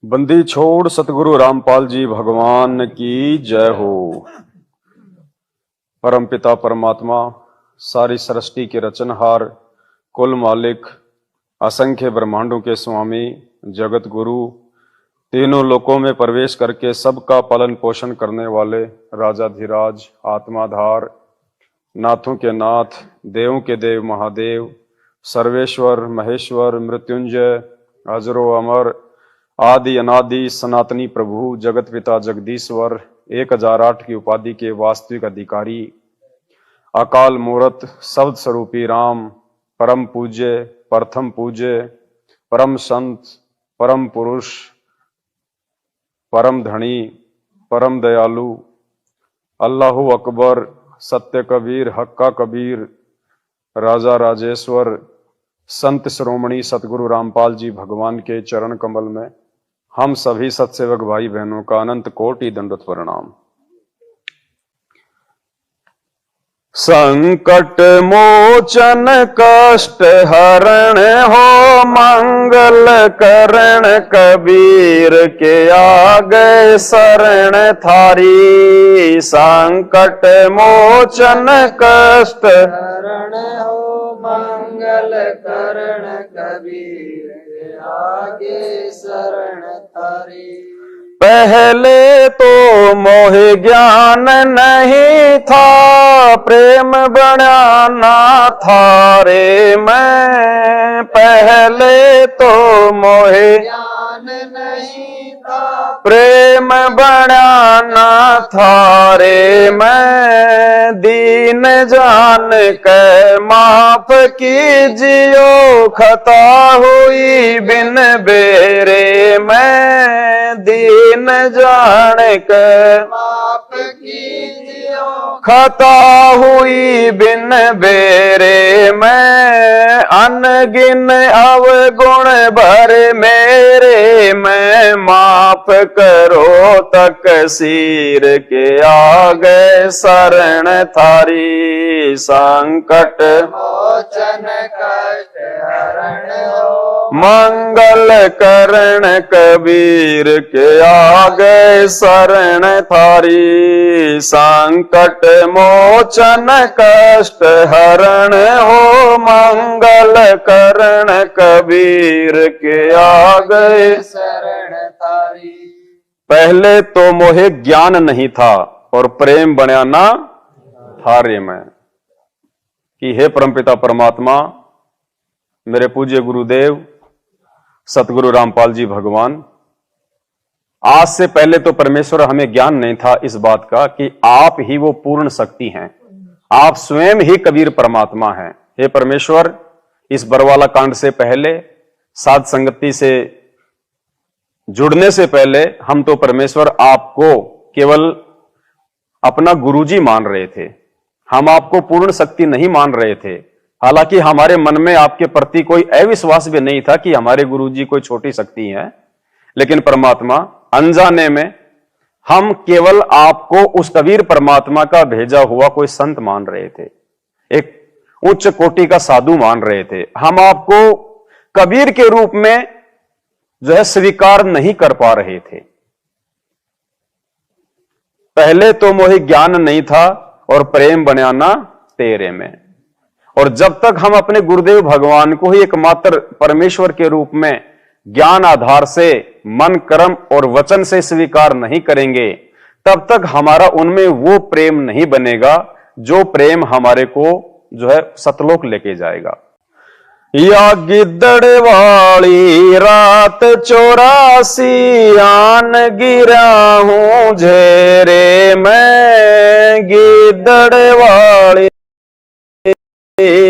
बंदी छोड़ सतगुरु रामपाल जी भगवान की जय हो। परम पिता परमात्मा, सारी सृष्टि के रचनहार, कुल मालिक, असंख्य ब्रह्मांडों के स्वामी, जगत गुरु, तीनों लोकों में प्रवेश करके सबका पालन पोषण करने वाले राजाधिराज, आत्माधार, नाथों के नाथ, देवों के देव महादेव, सर्वेश्वर महेश्वर मृत्युंजय, अजरो अमर, आदि अनादि सनातनी प्रभु, जगत पिता जगदीश्वर, 1008 की उपाधि के वास्तविक अधिकारी, अकाल मूर्त शब्द स्वरूपी राम, परम पूज्य, प्रथम पूज्य, परम संत, परम पुरुष, परम धनी, परम दयालु, अल्लाहु अकबर, सत्य कबीर, हक्का कबीर, राजा राजेश्वर, संत श्रोमणी सतगुरु रामपाल जी भगवान के चरण कमल में हम सभी सत्सेवक भाई बहनों का अनंत कोटि दंडवत प्रणाम। संकट मोचन कष्ट हरण हो, मंगल करण कबीर के आगे शरण थारी। संकट मोचन कष्ट हरण हो, मंगल करण कबीर के आगे शरण थारी। पहले तो मोह ज्ञान नहीं था, प्रेम बनाना था रे मैं। पहले तो मोह ज्ञान नहीं था, प्रेम बनाना था रे मैं। दीन जान के माफ कीजियो, खता हुई बिन बेरे मैं। दीन जान के माफ कीजियो, खता हुई बिन बेरे मैं। अनगिन अवगुण भर मेरे मैं, माफ करो तकसीर के आगे शरण थारी। संकट मोचन कष्ट हरण हो, मंगल करण कबीर के आगे शरण थारी। संकट मोचन कष्ट हरण हो, मंगल करण कबीर के आगे शरण थारी। पहले तो मोहे ज्ञान नहीं था और प्रेम बनाना था रे मैं। कि हे परमपिता परमात्मा, मेरे पूज्य गुरुदेव सतगुरु रामपाल जी भगवान, आज से पहले तो परमेश्वर हमें ज्ञान नहीं था इस बात का कि आप ही वो पूर्ण शक्ति हैं, आप स्वयं ही कबीर परमात्मा हैं। हे परमेश्वर, इस बरवाला कांड से पहले, साध संगति से जुड़ने से पहले हम तो परमेश्वर आपको केवल अपना गुरुजी मान रहे थे, हम आपको पूर्ण शक्ति नहीं मान रहे थे। हालांकि हमारे मन में आपके प्रति कोई अविश्वास भी नहीं था कि हमारे गुरुजी कोई छोटी शक्ति है, लेकिन परमात्मा अनजाने में हम केवल आपको उस कबीर परमात्मा का भेजा हुआ कोई संत मान रहे थे, एक उच्च कोटि का साधु मान रहे थे। हम आपको कबीर के रूप में जो है स्वीकार नहीं कर पा रहे थे। पहले तो मोहे ज्ञान नहीं था और प्रेम बनाना तेरे में। और जब तक हम अपने गुरुदेव भगवान को ही एकमात्र परमेश्वर के रूप में ज्ञान आधार से मन कर्म और वचन से स्वीकार नहीं करेंगे, तब तक हमारा उनमें वो प्रेम नहीं बनेगा जो प्रेम हमारे को जो है सतलोक लेके जाएगा। या गिद्दड़ वाली रात 84 आन गिरा हूं झेरे मैं। गिद्दड़ वाली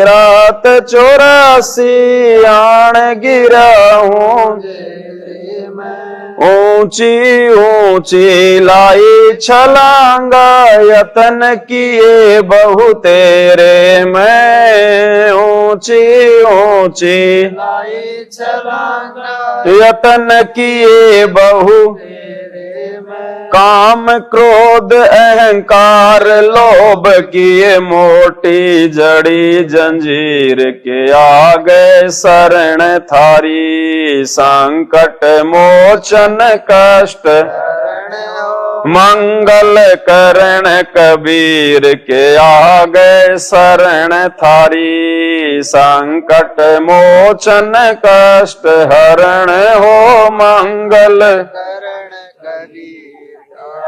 रात 84 आन गिरा हूं तेरे मैं। ऊंची ऊंची लाई छलांगा, यतन किए बहु तेरे मैं। ऊंची ऊंची लाई छलांगा यतन किए बहु तेरे मैं काम क्रोध अहंकार लोभ किए मोटी जड़ी जंजीर के आगे शरण थारी संकट मोचन कष्ट शरण हो मंगल करण कबीर के आगे शरण थारी संकट मोचन कष्ट हरण हो मंगल करण कबीर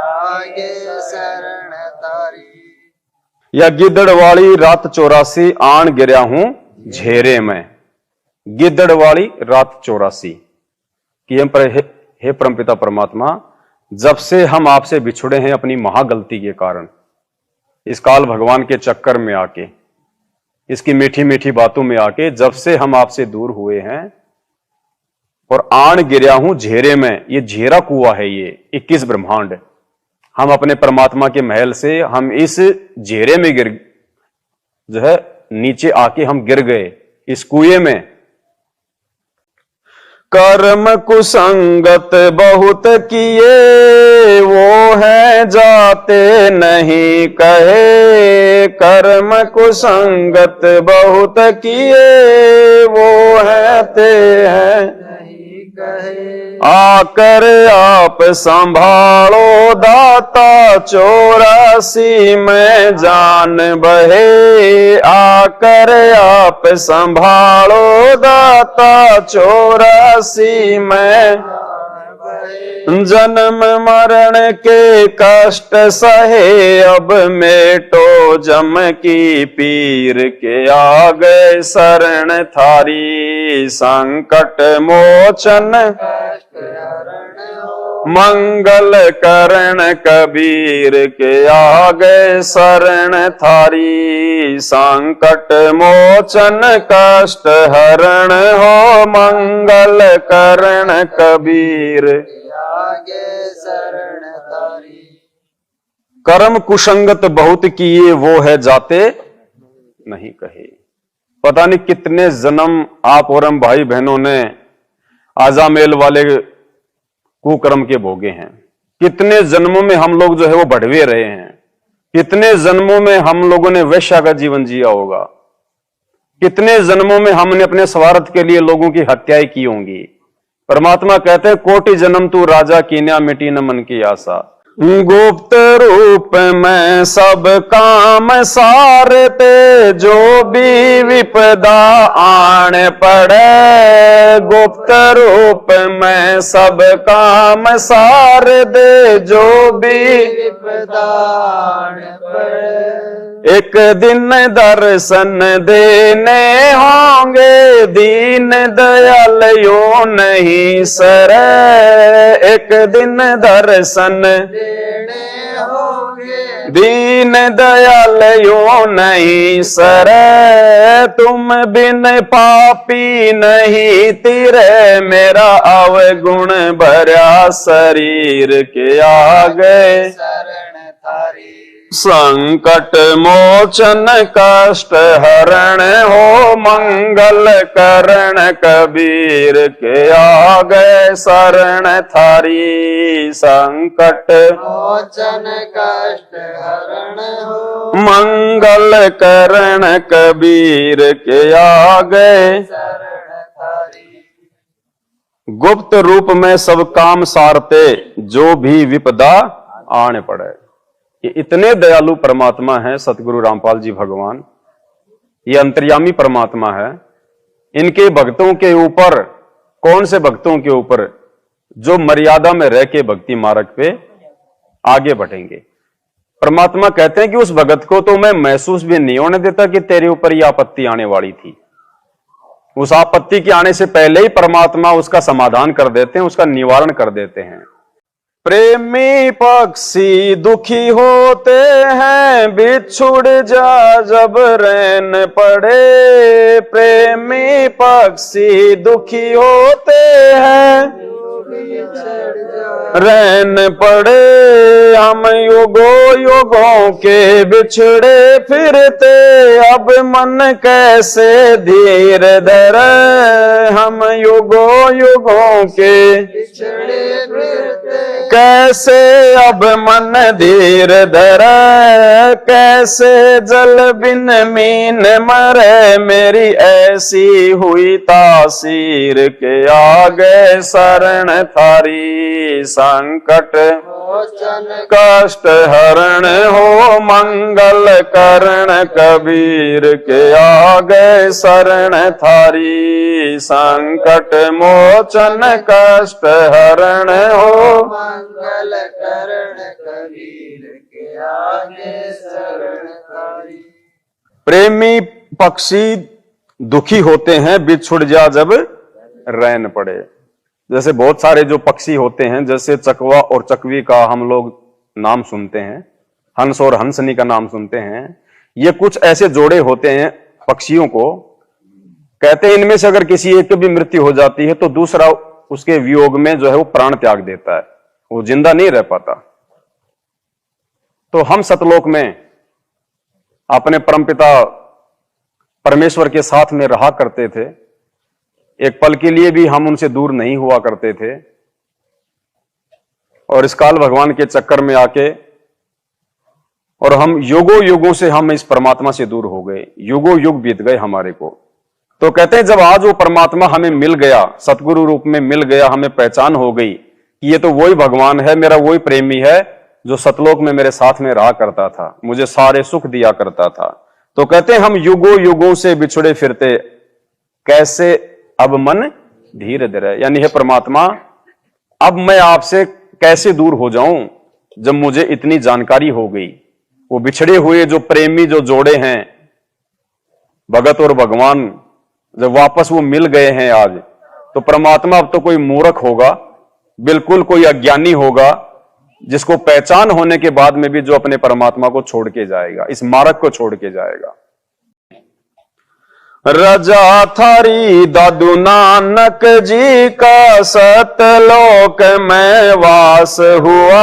आगे शरण तारी। या गिद्दड़वाली रात 84 आन गिरया हूं झेरे में। गिद्दड़वाली रात 84 कि हे परमपिता परमात्मा, जब से हम आपसे बिछुड़े हैं अपनी महागलती के कारण, इस काल भगवान के चक्कर में आके, इसकी मीठी मीठी बातों में आके, जब से हम आपसे दूर हुए हैं और आन गिरया हूं झेरे में। ये झेरा कुआं है, ये 21 ब्रह्मांड। हम अपने परमात्मा के महल से हम इस झेरे में गिर जो है नीचे आके हम गिर गए इस कुएं में। कर्म कुसंगत बहुत किए वो है जाते नहीं कहे। कर्म कुसंगत बहुत किए वो है ते हैं नहीं कहे आकर आप संभालो दाता 84 में जान बहे। आकर आप संभालो दाता 84 में जन्म मरण के कष्ट सहे अब मेटो जम की पीर के आगे शरण थारी संकट मोचन कष्ट हरण हो मंगल करण कबीर के आगे शरण थारी संकट मोचन कष्ट हरण हो मंगल करण कबीर आगे शरण तारी। कर्म कुसंगत बहुत किए वो है जाते नहीं कहे। पता नहीं कितने जन्म आप और हम भाई बहनों ने आजामेल वाले कुकर्म के भोगे हैं। कितने जन्मों में हम लोग जो है वो बढ़वे रहे हैं। कितने जन्मों में हम लोगों ने वैश्या का जीवन जिया होगा। कितने जन्मों में हमने अपने स्वार्थ के लिए लोगों की हत्याएं की होंगी। परमात्मा कहते हैं कोटि जन्म तू राजा कीन्या मिटी न मन की आशा। गुप्त रूप में सब काम सारते जो भी विपदा आन पड़े। गुप्त रूप में सब काम सार दे जो भी विपदान पड़े एक दिन दर्शन देने होंगे दीन दयाल यो नहीं सरे। एक दिन दर्शन देने होंगे दीन दयाल यो नहीं सरे। तुम बिन पापी नहीं तिरे मेरा अवगुण भरा शरीर के आगे शरण थारी। संकट मोचन कष्ट हरण हो मंगल करण कबीर के आगे शरण थारी। संकट मोचन कष्ट हरण हो मंगल करण कबीर के आगे शरण थारी। गुप्त रूप में सब काम सारते जो भी विपदा आने पड़े। ये इतने दयालु परमात्मा है सतगुरु रामपाल जी भगवान। ये अंतर्यामी परमात्मा है। इनके भक्तों के ऊपर, कौन से भक्तों के ऊपर, जो मर्यादा में रह के भक्ति मार्ग पे आगे बढ़ेंगे। परमात्मा कहते हैं कि उस भगत को तो मैं महसूस भी नहीं होने देता कि तेरे ऊपर यह आपत्ति आने वाली थी। उस आपत्ति के आने से पहले ही परमात्मा उसका समाधान कर देते हैं, उसका निवारण कर देते हैं। प्रेमी पक्षी दुखी होते हैं बिछुड़ जा जब रैन पड़े। प्रेमी पक्षी दुखी होते हैं बिछड़ जाए। रैन पड़े हम युगों युगों के बिछड़े फिरते, अब मन कैसे धीर धरे। हम युगों युगों के बिछड़े फिरते, कैसे अब मन धीर धरे। कैसे जल बिन मीन मरे, मेरी ऐसी हुई तासीर के आगे शरण थारी। संकट मोचन कष्ट हरण हो मंगल करण, कबीर के आगे शरण थारी। संकट मोचन कष्ट हरण हो मंगल करण, कबीर के आगे शरण थारी। प्रेमी पक्षी दुखी होते हैं बिछुड़ जा जब रैन पड़े। जैसे बहुत सारे जो पक्षी होते हैं, जैसे चकवा और चकवी का हम लोग नाम सुनते हैं, हंस और हंसनी का नाम सुनते हैं। ये कुछ ऐसे जोड़े होते हैं पक्षियों को, कहते हैं इनमें से अगर किसी एक की भी मृत्यु हो जाती है तो दूसरा उसके वियोग में जो है वो प्राण त्याग देता है, वो जिंदा नहीं रह पाता। तो हम सतलोक में अपने परमपिता परमेश्वर के साथ में रहा करते थे, एक पल के लिए भी हम उनसे दूर नहीं हुआ करते थे। और इस काल भगवान के चक्कर में आके और हम युगों युगों से हम इस परमात्मा से दूर हो गए, युगों युग बीत गए हमारे को। तो कहते हैं जब आज वो परमात्मा हमें मिल गया, सतगुरु रूप में मिल गया, हमें पहचान हो गई कि ये तो वही भगवान है, मेरा वही प्रेमी है जो सतलोक में मेरे साथ में रहा करता था, मुझे सारे सुख दिया करता था। तो कहते हैं हम युगों युगों से बिछड़े फिरते, कैसे अब मन धीरे धीरे, यानी है परमात्मा अब मैं आपसे कैसे दूर हो जाऊं जब मुझे इतनी जानकारी हो गई। वो बिछड़े हुए जो प्रेमी जो जोड़े हैं भगत और भगवान, जब वापस वो मिल गए हैं आज, तो परमात्मा अब तो कोई मूर्ख होगा, बिल्कुल कोई अज्ञानी होगा जिसको पहचान होने के बाद में भी जो अपने परमात्मा को छोड़ के जाएगा, इस मार्ग को छोड़ के जाएगा। रजा थारी दादू नानक जी का सतलोक में वास हुआ।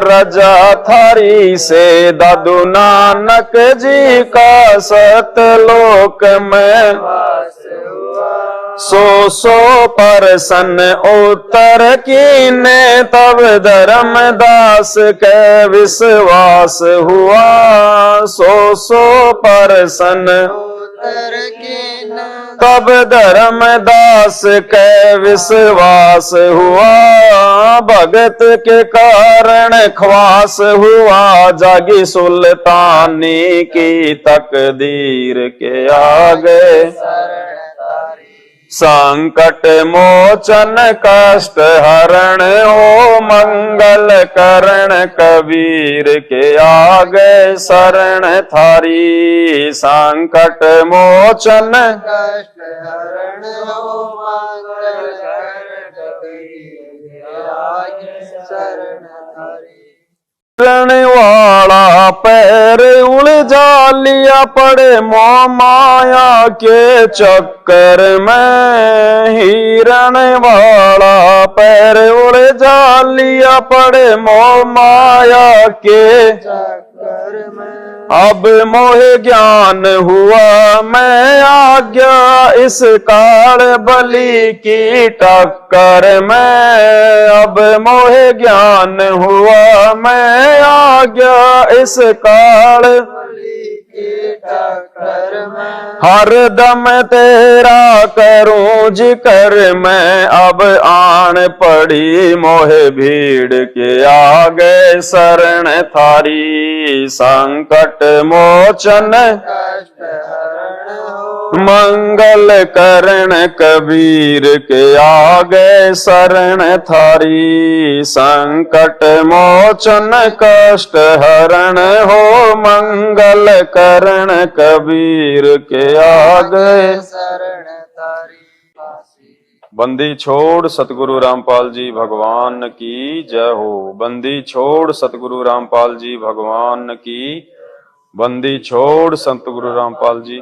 रजा थारी से दादू नानक जी का सतलोक में वास हुआ। सो प्रसन्न उत्तर कीने, तब धर्मदास के विश्वास हुआ। सो प्रसन्न उत्तर कीन, तब धर्मदास के विश्वास हुआ। भगत के कारण ख्वास हुआ, जागी सुल्तानी की तकदीर के आगे शरण थारी। संकट मोचन कष्ट हरण हो मंगल करण, कबीर के आगे शरण थारी। संकट मोचन कष्ट हरण हो मंगल करण, कबीर के आगे शरण थारी। हिरण वाला पैर उलझा लिया पड़े मोह माया के चक्कर में। हिरण वाला पैर उलझा लिया पड़े मोह माया के चक्कर में। अब मोह ज्ञान हुआ मैं आज्ञा, इस काल बलि की टक्कर में। अब मोह ज्ञान हुआ मैं आज्ञा, इस काल बलि की टक्कर में। हर दम तेरा करूं जिक्र मैं, अब आन पड़ी मोह भीड़ के आगे शरण थारी। संकट मोचन कष्ट हरण हो मंगल करण, कबीर के आगे शरण थारी। संकट मोचन कष्ट हरण हो मंगल करण, कबीर के आगे शरण थारी। बंदी छोड़ सतगुरु रामपाल जी भगवान की जय हो। बंदी छोड़ सतगुरु रामपाल जी भगवान की। बंदी छोड़ सतगुरु रामपाल जी।